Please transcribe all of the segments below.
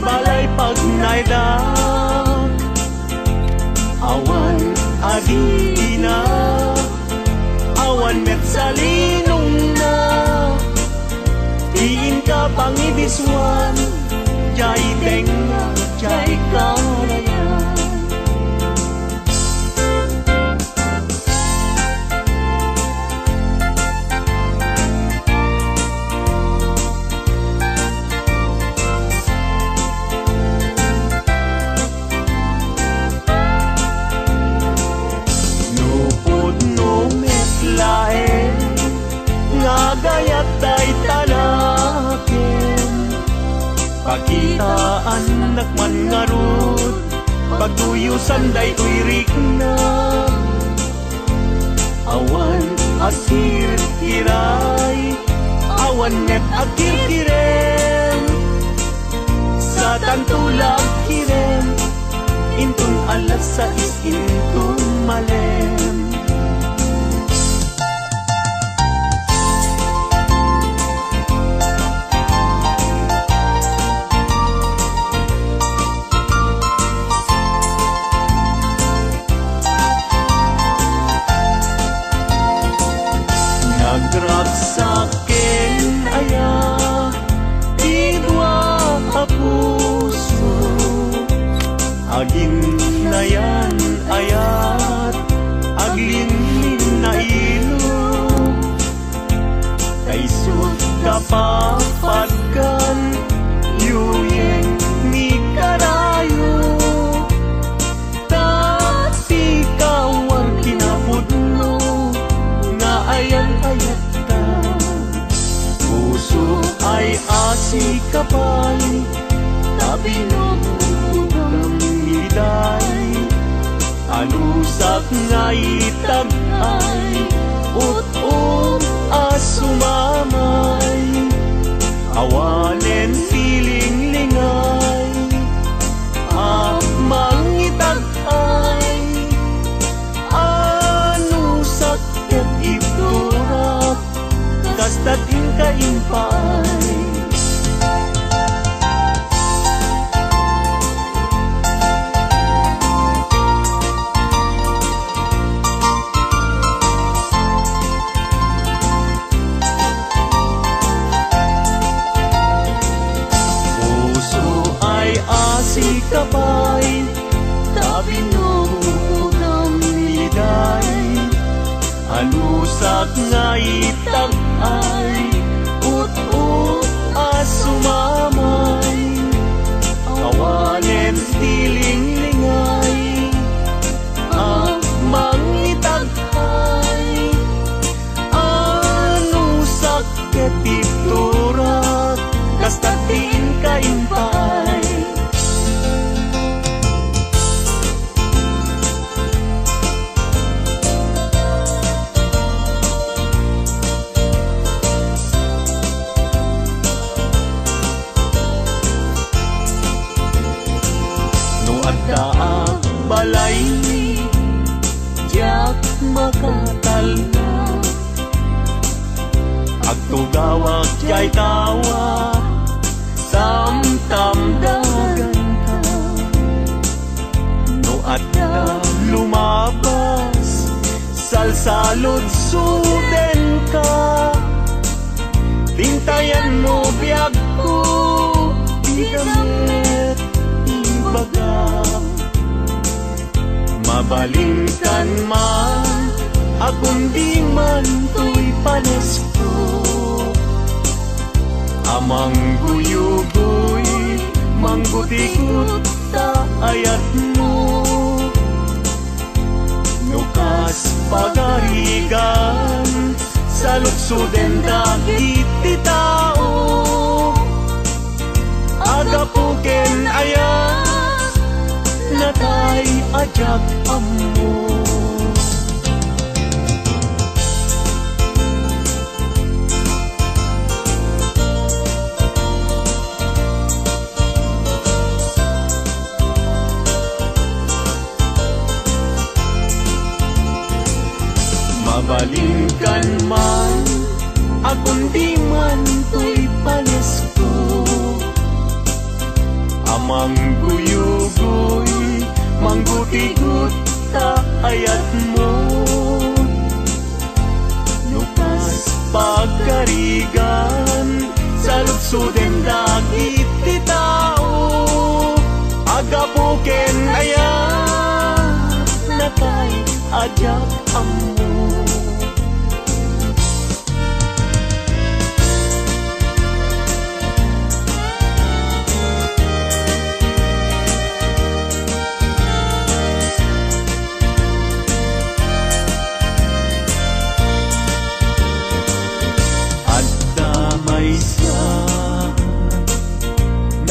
balay pag naidak. Awan adina, awan met salinong na. Diin ka pangibiswan, jay tenga, jay karayan. Gayat day tanakin, pakitaan nakman ngarut, pagtuyusan day tuirik na. Awan asir kiray, awan net akir kirem, sa tantulag kirem, intun alas sa intun malem. Nagrap sa'kin aya, idwa a puso, agin na yan ayat, aglinin na ilo, kaisot kapapagkan, yuyeng ni karayo, tati kawang kinapudno, nga ayat-ayat ka. Puso ay asikapay, tabinugang iday, anusak nga itagay, ut-ut asumamay, awanen piling lingay, mangitagay, anusak ket iturak, kastatin kaimpay. Sikapay, tabinugang iday, anusak nga itagay, ut-ut asumamay, awanen tiling-lingay, mangitagay, anusak ket iturak, kastatin kaimpay. Daak balay ni jak makatalna, agtugawag jay tawa, samtamdagan ka. No adda lumabas, salsalod suden ka, tintayan mo biyag ko, di gamit baga. Mabalingkan man, akong di man to'y panesko, amang guyugoy, manggutikot ta ayat mo, nukas pagarigan, sa luksuden dagiti tao, agapuken ayat, natay ajak ammo. Mabalingkan man, akong di man to'y panesko, Mangguyugoy, mangguti-gut ta ayat mo. Nukas pagkarigan sa lutsuden dagit ti tao. Agapuken ayat natay ajak ammo.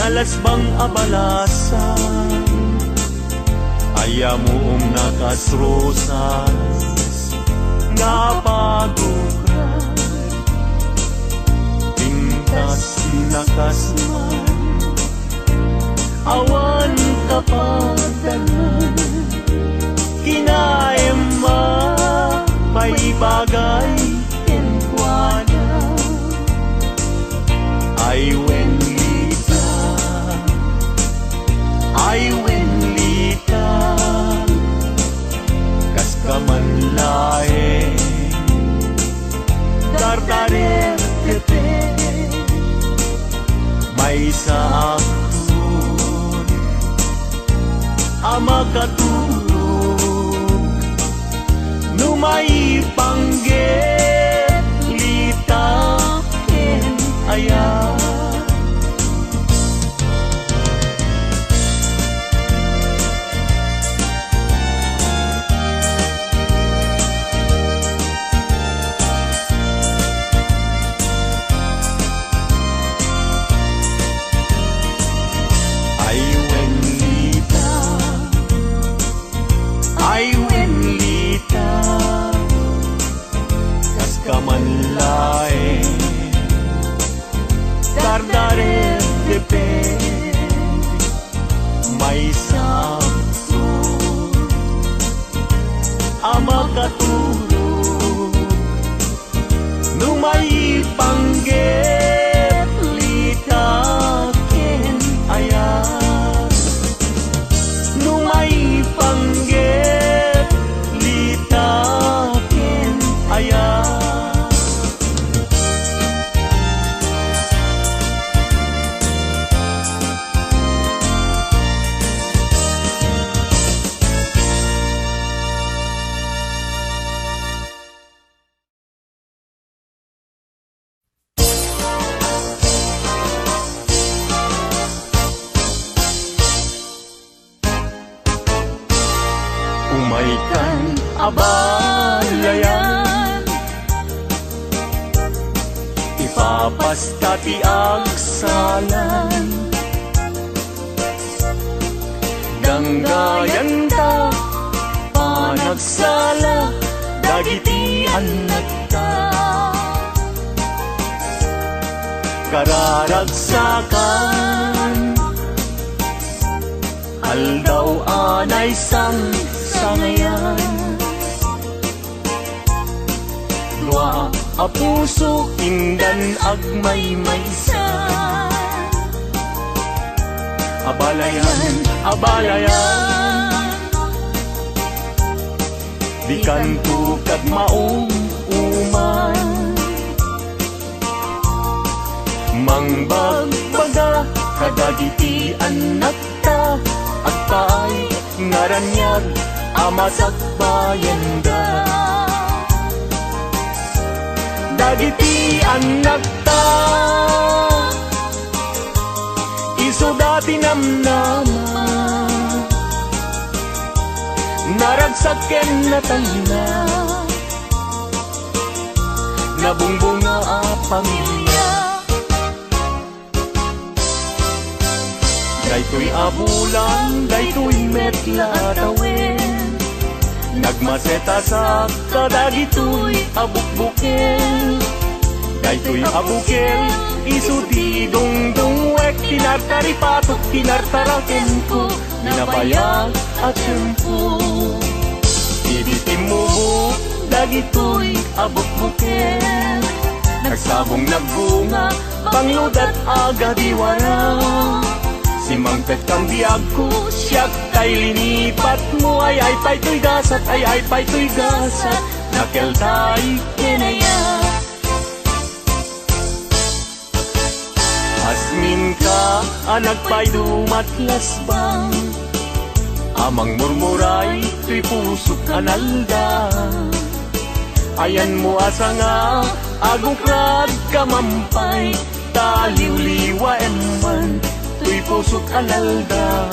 Nalasbang abalasan, ayamoong nakasrosas, nga pagukran, tingkas nakasman, awan kapagdanan, kinaema, may bagay, kenkwana, ay ay wenlita kas kamanlae dardarer tepe may sa akun ama katulog numay pangget lita ken ayat. Ay wenlita kas kamanlae dardare depe may sabsun ama katulog numay pangget lita ken ayat numay pangget umaikan abalayan ipapasta ti agsalan danggayan ta panagsala dagiti anak ta kararagsakan aldaw anay sangayan lua a puso indan agmay-maysa abalayan abalayan di kanto kag maong uman mangbagbaga kadagiti anak ta at paay ngaranyag amasak bayanda dagiti anak ta iso dati namnama naragsaken na tayna nabungbunga a pamilya daytoy abulan daytoy metla tawen nagmaseta sa kadagitoy abukbukel daytoy abukel isuti dungdungwek tinartaripatok tinartaraken ko nabayag at tempo ibitimubo dagitoy abukbukel nagsabong nagbunga pangludat aga diwara Simangpet kang biyag ko, siyak tay linipat mo. Ay pa'y tuy gasat, ay pa'y tuy gasat. Nakel tay kinaya. Asmin ka, anak pa'y dumatlas bang. Amang murmuray, tuy pusok analda. Ayan mo asa nga, agokrad kamampay. Taliw-liwa eman, tuy pusok analda.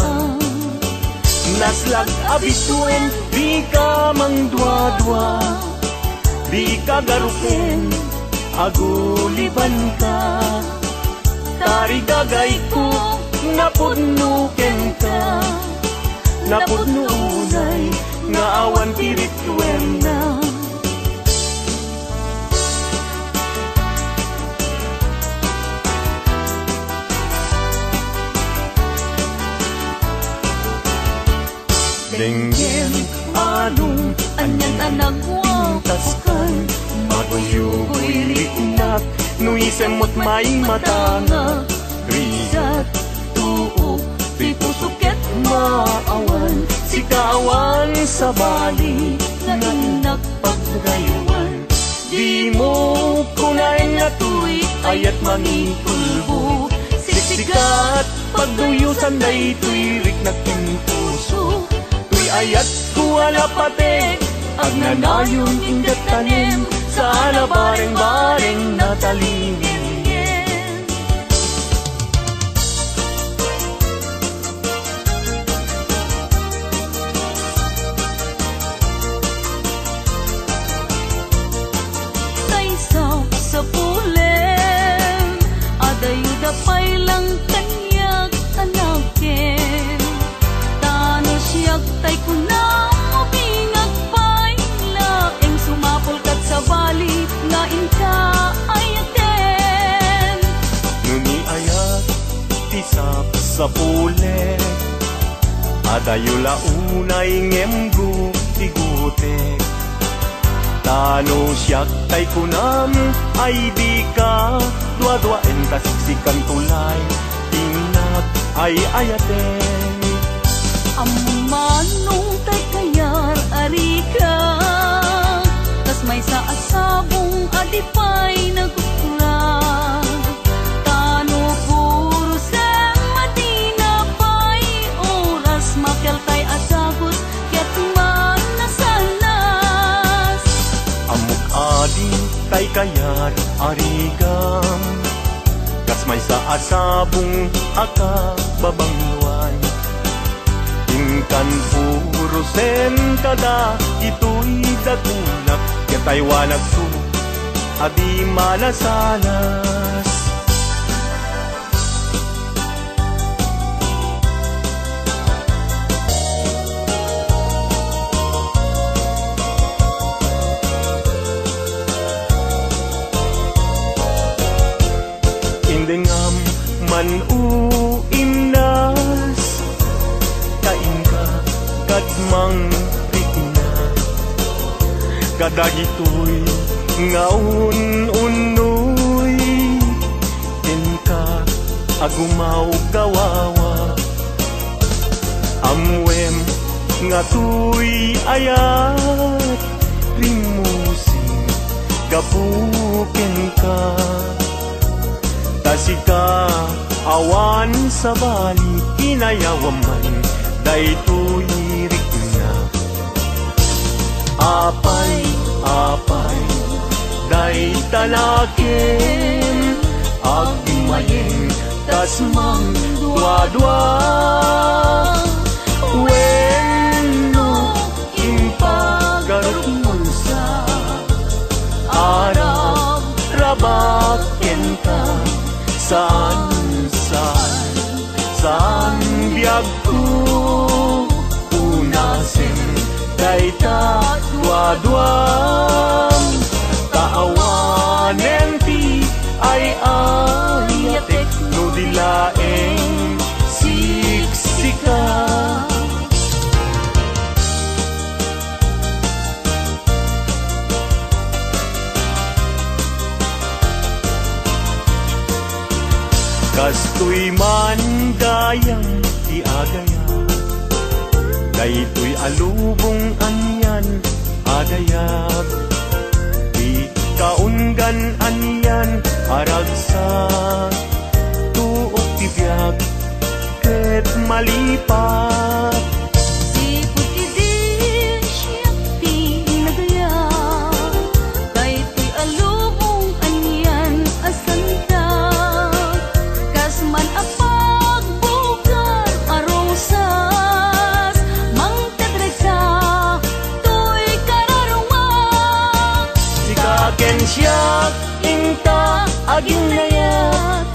Naslag abituen, di ka mang dua-dua. Di ka garuken, aguliban ka. Tari gagay ko, napudnuken ka. Napudnunay, nga awan pirituen na. Denggen anong anyan anagwang taskan. Matuyugoy liknak, nuisemot may matanga. Rizat, tuog, di pusuket maawan. Sikawan sa bali, nanganak paggayuan. Di mo kunain na tuy, ayat manitulbo. Siksikat, pagduyusan day tuy, riknak ng puso. Tuy ayat kuwala patek, ag nanayon ingat tanim. Sana bareng-bareng natalingin. Sa pulen, adayuda pa'y lang kanyak anakin. Tano siyak tay kunang mabingag pa'y laeng sumapol kat sa bali nga inka ayaten. Nuni ayat tisap sa pulen, adayula unay ngemgu tigutek. Tano siyak tay kunam ay di ka dua-dua entas sikan tulay tinak ay ayaten. Among manong tay kayar ari ka, tas may sa asabong adipay nagukura. Tano puro sem madina pay oras makel tay asagos ket man nasanas. Amok adi tay kayar arigam, kas may sa asabong aka babangwan. Inkan puro sen kada ito'y dagunak, katay wanag su adi malasanas. Indengam man uimnas, kain ka kadmang rikna. Kadagitoy ngaun unoy, ka agumaw gawawa. Amwem nga tuy ayat, rimusing gapuken ka. Tasika awan sa bali, inayawaman daytoy rikna. Apay, day tanakin, agmayeng tasmang dua-dua. Wenno impagarup sa Arab rabaken ka. Saan biyag ko unasin dayta dua-duam. Taawanen ti ay ayatek, no dilaeng siksika. Kastoy man dayang ti agaya, daytoy alubong anyan adayag, di kaunggan anyan aragsak, tuok ti biag ket malipat. Di puti di siya pinagaya, daytoy alubong anyan asanta, kasman apagbugar arosas, mangtagregsa to'y kararumang. Sikaken siya inta aging nayat,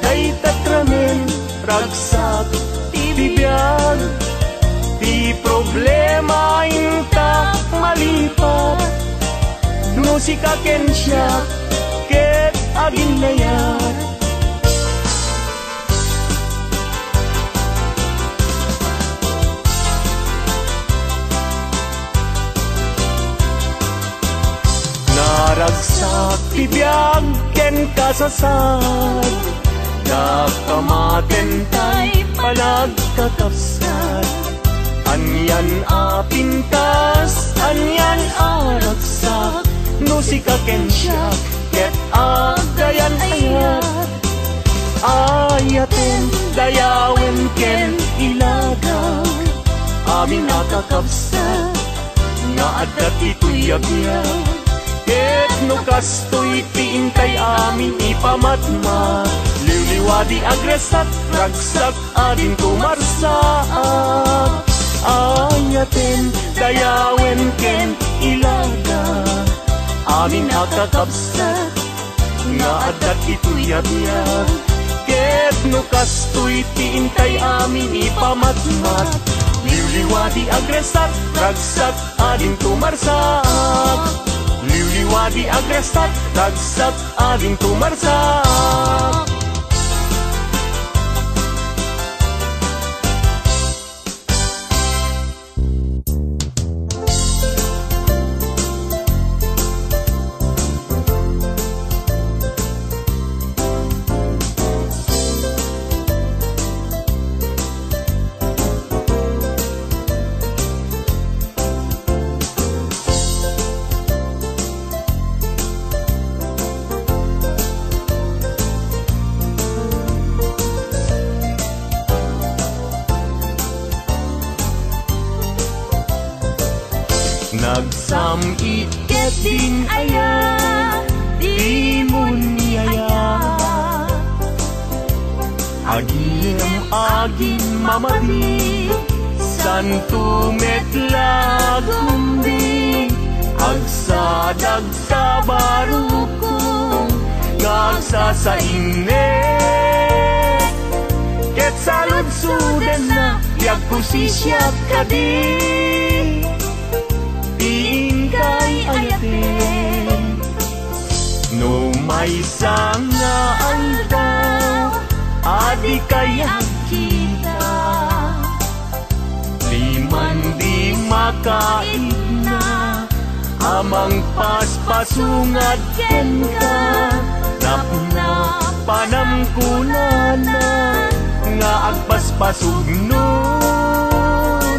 day tatramen ragsak tibiyag, di problema inta malipat, no sikaken siya ket aging nayat. Naragsak tibiyag ken kasasad, nakamaten tay palagkakapsat, anyan apintas, anyan aragsak, no sikaken siya ket agayan ayat, ayaten dayawen ken ilaga, amin nakakapsat, nga adat ito'y yabiyag, ket no kastoy tiintay amin ipamatma, liwliwadi agresat ragsak adin kumarsaak, ayaten dayawen ken ilaga, amin nakakapsat, nga adat ito'y yabiyag, ket no kastoy tiintay amin ipamatmat, liwliwadi agresat ragsak adin kumarsaak, liwliwadi agresat ragsak ading kumarsak. Nagsamit ket din aya, di mo niyaya, agim mamadi, santo metlagumbi, agsadag sa barukong, ngagsa sa innet, ket saludsuden na yagkusisyak kadi, ingkay ayaten, no may sanga aldaw, adi kaya kita, di man di makaigna, amang paspasungat ken ka, napna panamkunanan, nga agpaspasugnod,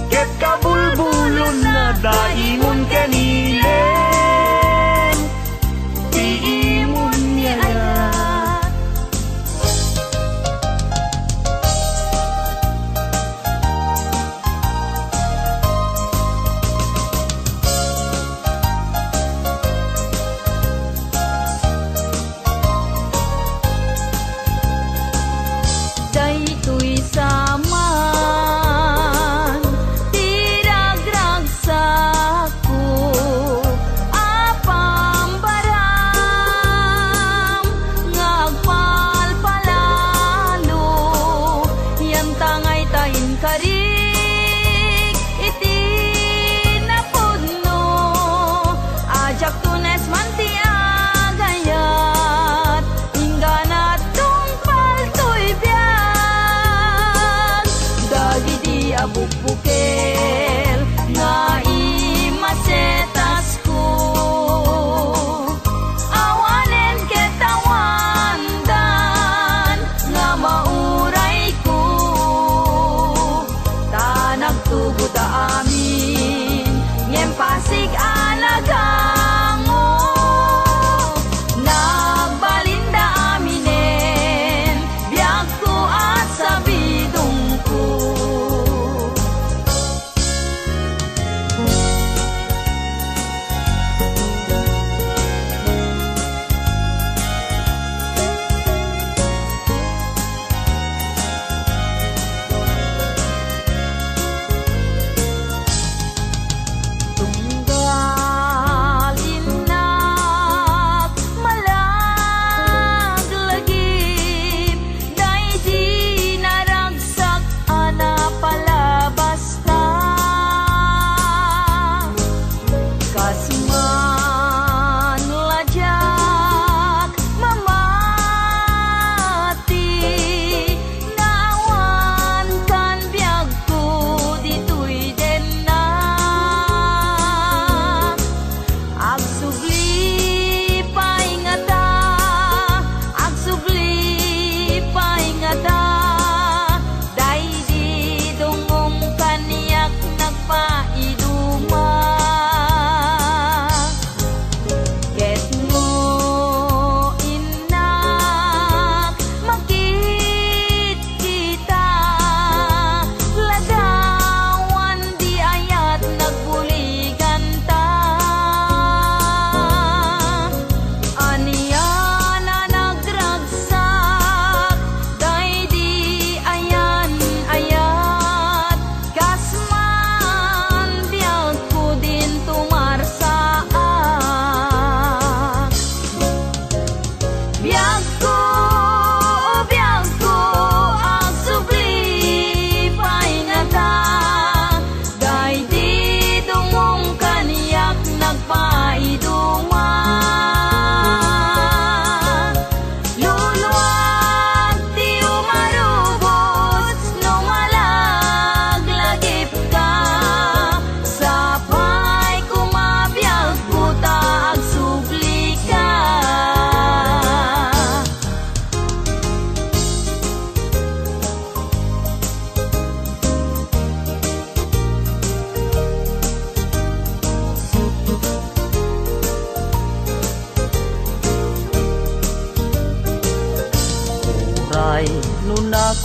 ket kabulbulon na daingon kanilen, tiimon niyayat. Daytoy sama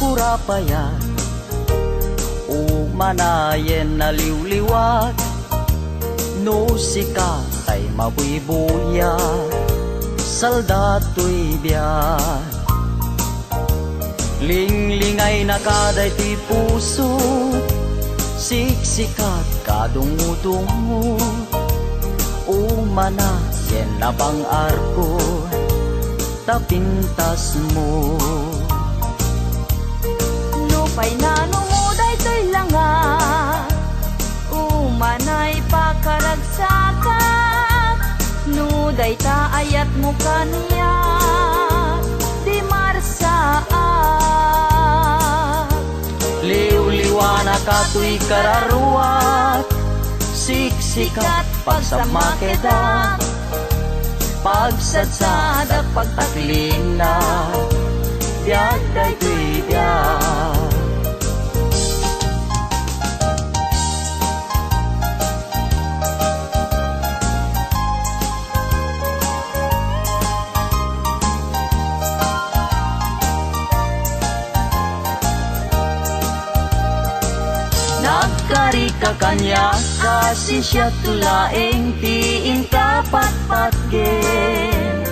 kurapaya umanayen na liwliwat no sikatay mabuibuya saldato'y biyan linglingay na kaday ti puso siksikat kadungo-dungo umanayen na bang arko tapintas mo Lupay na numuday to'y langa umanay pakaragsakat nuday ta ayat mo kaniya di marsaat liw-liwana kato'y kararuat siksikat pagsamakeda pagsadsada pagtaklina diag day to'y diag nagkari ka kanya kasi siya tulaeng tiin kapat-pat gen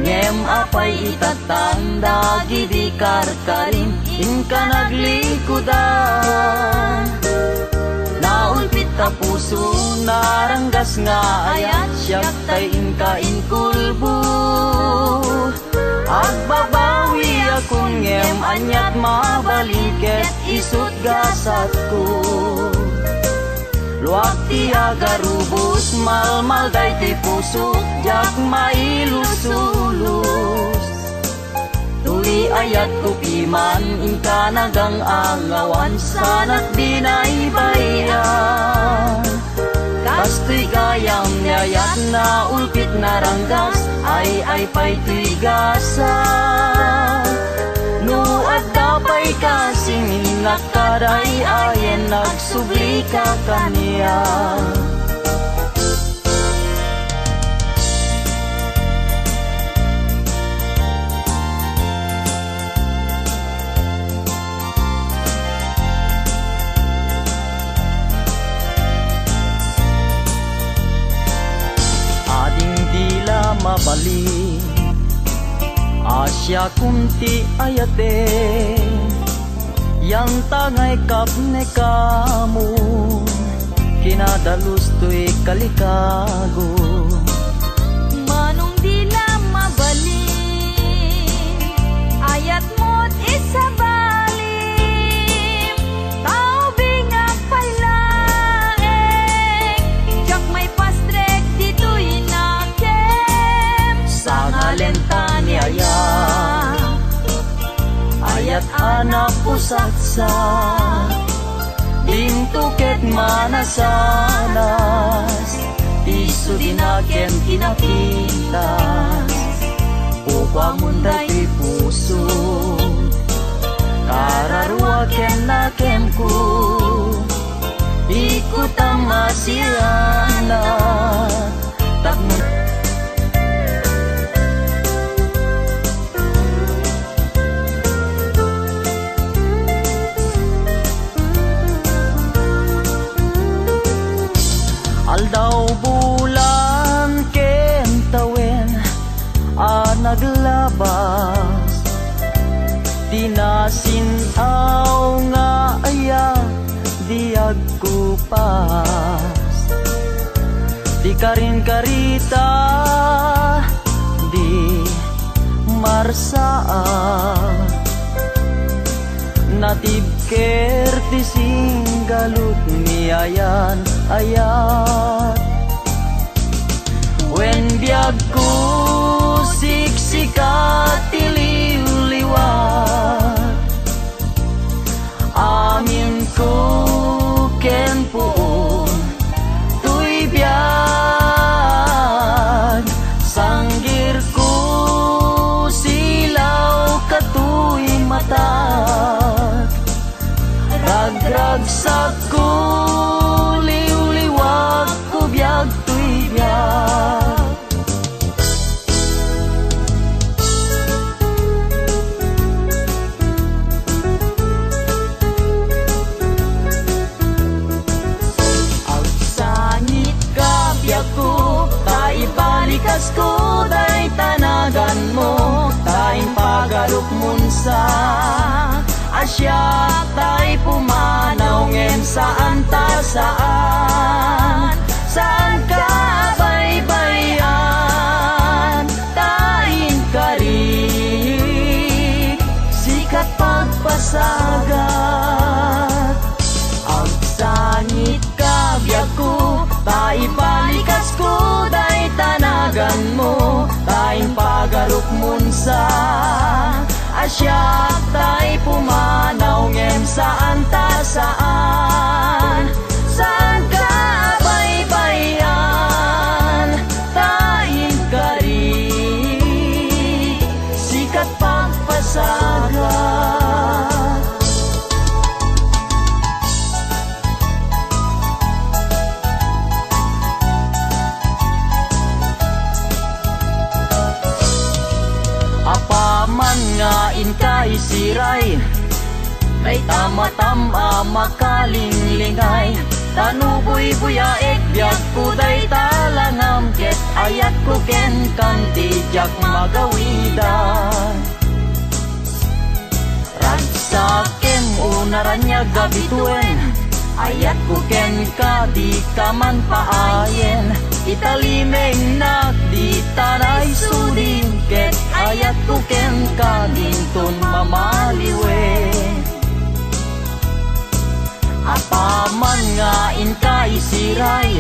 ngem apay itatanda gidi karkarin inka naglikudan naulpit ta puso naranggas nga ayat siyak tay inka inkulbo agbabawi akong ngem anyat mabaliket isut gasat ko luwag ti agarubos malmal day ti puso jak mailusulus tuli ayat ko piman inka nagang angawan sanat di naibayan kasto'y gayam nyayat na ulpit na ranggas ay pa'y tuy gasa no at dapay kasing nakaray ayen nagsubli ka kaniya ading dila mabali Asya kunti ayate yang tangay kapne kamu kinadalus to'y kalikago manong dila mabaling ayat mo't isabalim tao bingak pailaeng jak may pastrek dito'y nakem sa ngalenta ni ayat anak pusatsa ding tuket manasanas tiso dinaken kinapintas upang munday ti puso kararuaken na kemku ikut ang masiyana takmun aldaw bulan kentawen naglabas tinasinaw nga aya diag kupas di karin karita di marsaa natib kerti singgalut ni ayan ayat wen biag ko siksikat tiliw-liwat amin ko ken puon tuy biag sanggir ko silaw katuy matat ragragsak ko liw-liwat ko biag tuy biag munsa. Asya tay pumanaw ngem saan ta saan. Saan ka baybayan, tain kari, sikat pagpasagat. Ang sangit ka biyag ko, tay balikas ko, day tanagan mo, taing pagaruk munsa. Asya tay pumanaw ngem saan ta saan. Saan ka baybayan, taing kari, sikat pagpasagat. Apaman nga inkay siray, may tama-tama makalinglingay. Tanuboy buyaek biyag ko day talangam ket ayat ko ken kanti jak magawidan. Ragsakem unaranya gabituen, ayat ko ken ka di kaman paayen. Italimeng nak di tanay sudin ket ayat ko ken ka dintun mamaliwen. Apaman nga inkay siray,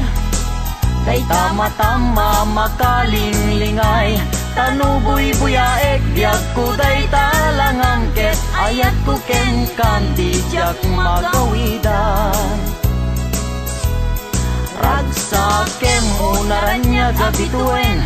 day tama-tama makalinglingay. Tanuboy buyaek biyag ko day talangam ket ayat ko ken kanti jak magawidan. Ragsakem unaranya gabituen,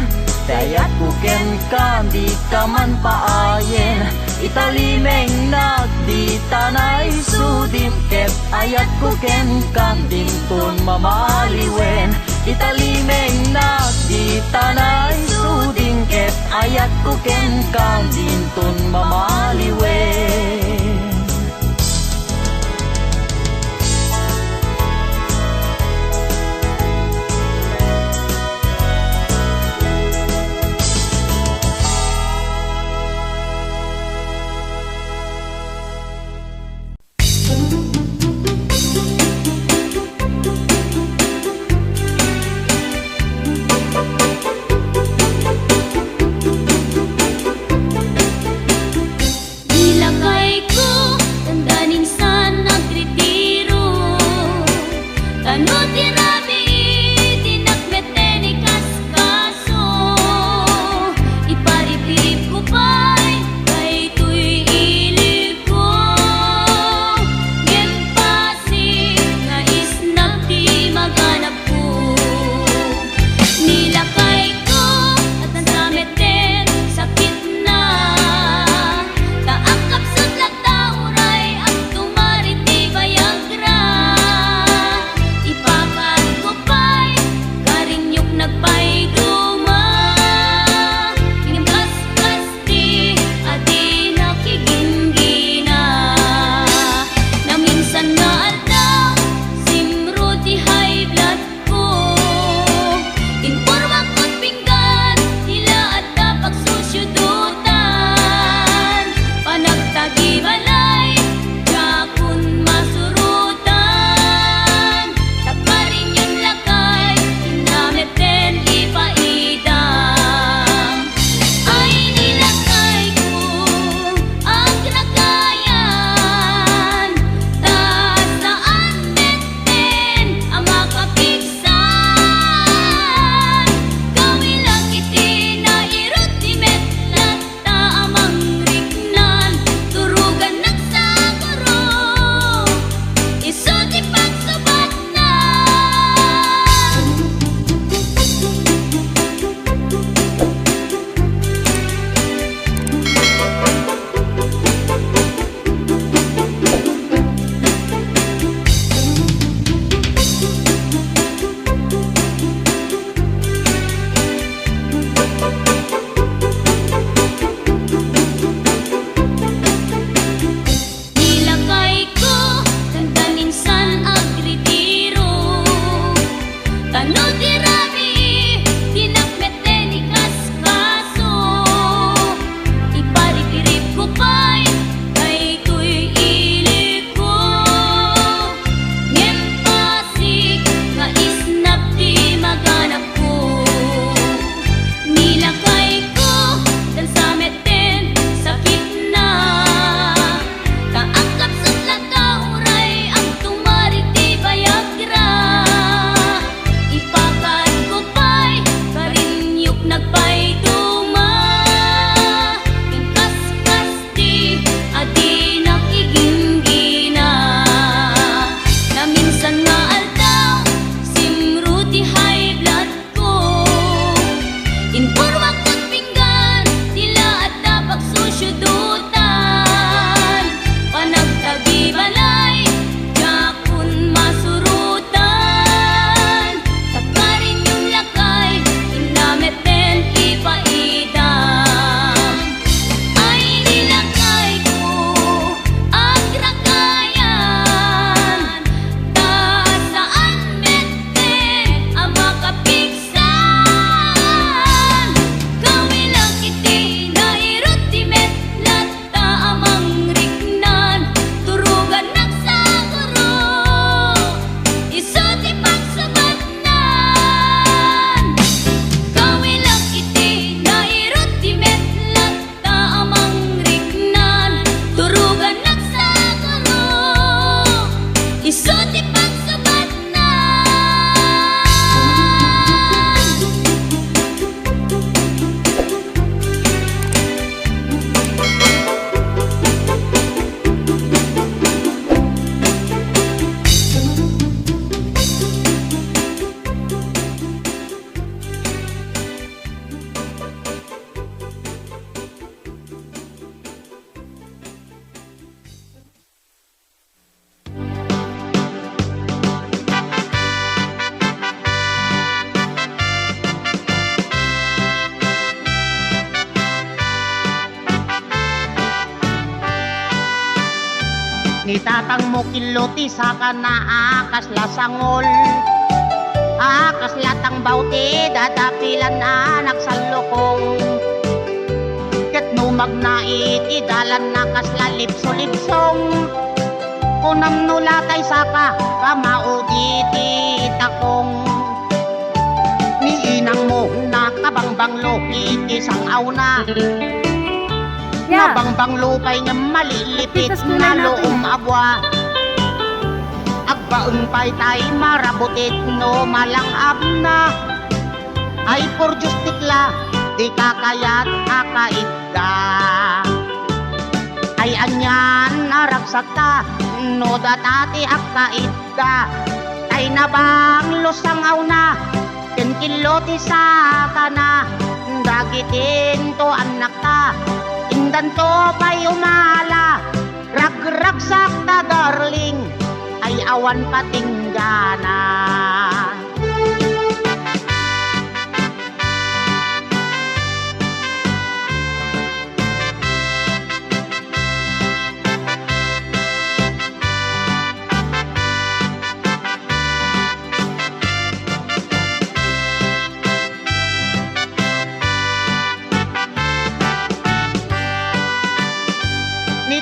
dayat ko ken kanti kaman paayen. Italimeng nagdi tanay sudim ket ayat ko ken kantin tun mamaliwen. Italimeng nagdi tanay sudim ket ayat ko ken kantin tun mamaliwen. Bilang kay Ni tatang mo kiloti sa kanaakas lasangol, akas latang bauti dadapilan anak sa lukong. Ket no magnait idalan nakas lalipso-lipsong, kunam no latay saka kamauditi takong. Ni inang mo nakabangbanglo isang auna, nabangbang lupay nga malilipit na loong abwa. Agbaeng pay tay marabutit no malangab na, ay por justikla di kakayat akaitda. Ay anyan naragsak ka no datati akaitda, ay nabang lusangaw na kenkiloti sa kana. Dagitin to anak ta indan to pay umala, ragragsak ta darling ay awan patinggana.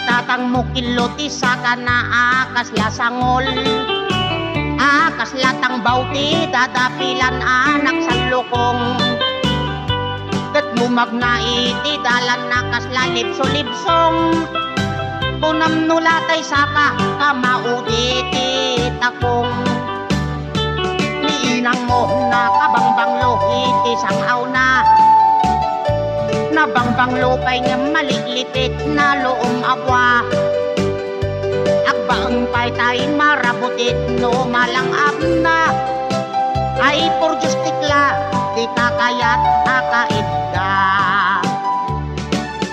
Tatang mo kiloti sa kanaakas lasangol, akas latang bauti dadapilan anak sa lukong. Ket mo magnait idalan nakas lalipso-lipsong, kunam no latay saka kamauditi takong. Ni inang mo nakabangbanglo isang auna, nabangbang lupay nga maliglipit na loong abwa. Agbaeng pay tay marabutit no malangab na, ay por justikla di kakayat akaitda.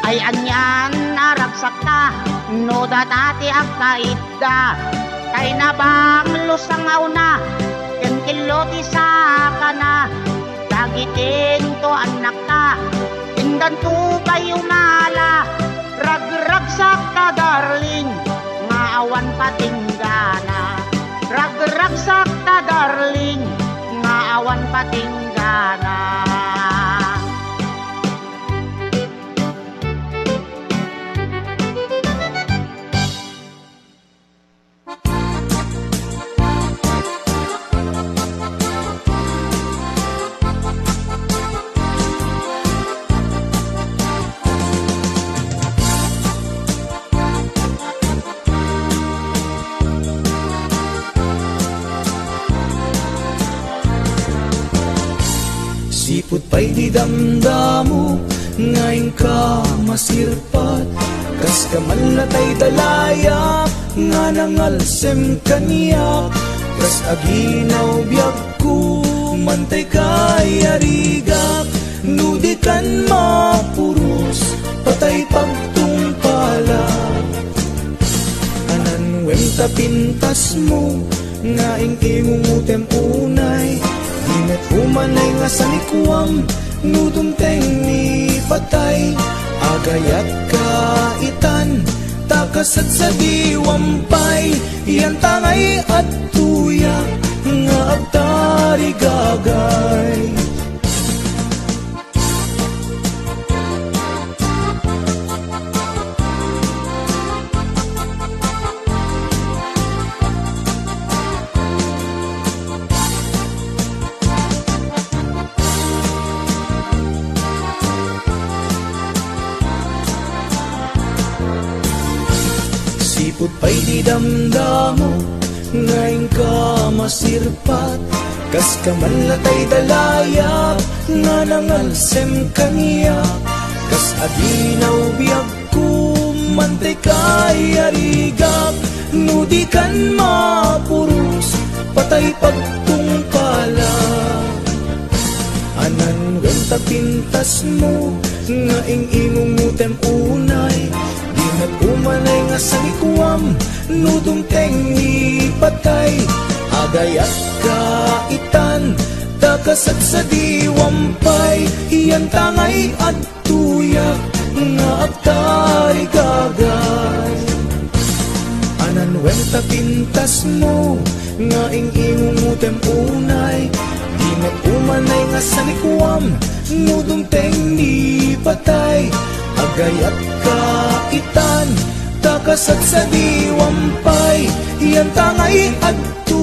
Ay anyan naragsak ka no datati akaitda, kay nabang lusangaw na kenkiloti sa kana. Dagitin to anak ka indan to pay umala, ragragsak ka darling nga awan patinggana. Ragragsak ka darling nga awan patinggana. Sipot pa'y di damdamo, ngayon ka masirpat. Kas ka malatay dalaya, nga nangalsem kaniyak. Kas aginaw biyag ko, mantay kay arigak. Nudikan mapuros, patay pagtungpala. Anan wenta pintas mo, nga ingumutem unay. Inat umanay nga sa likwam, nudumteng ni patay. Agayat kaitan, takasat sa diwampay. Yan tangay at tuyak, nga agtari gagay. Sipot pa'y di damdamo, ngayon ka masirpat. Kas ka malatay dalaya, nga nangalsem kaniya. Kas aginaw biyag ko, mantay kay arigak. Nudikan mapuros, patay pagtungpala. Anan wenta pintas mo, nga ingumutem unay. Umanay nga sa likwam, nudumteng ni patay. Agayat kaitan, takasat sa diwampay. Iyan tangay at tuyak, nga agtari gagay. Anan wenta pintas mo nga ingumutem unay di met umanay nga sanikwam nudong teng ni patay agayat ka itan takasat sa diwampay yan tangay adto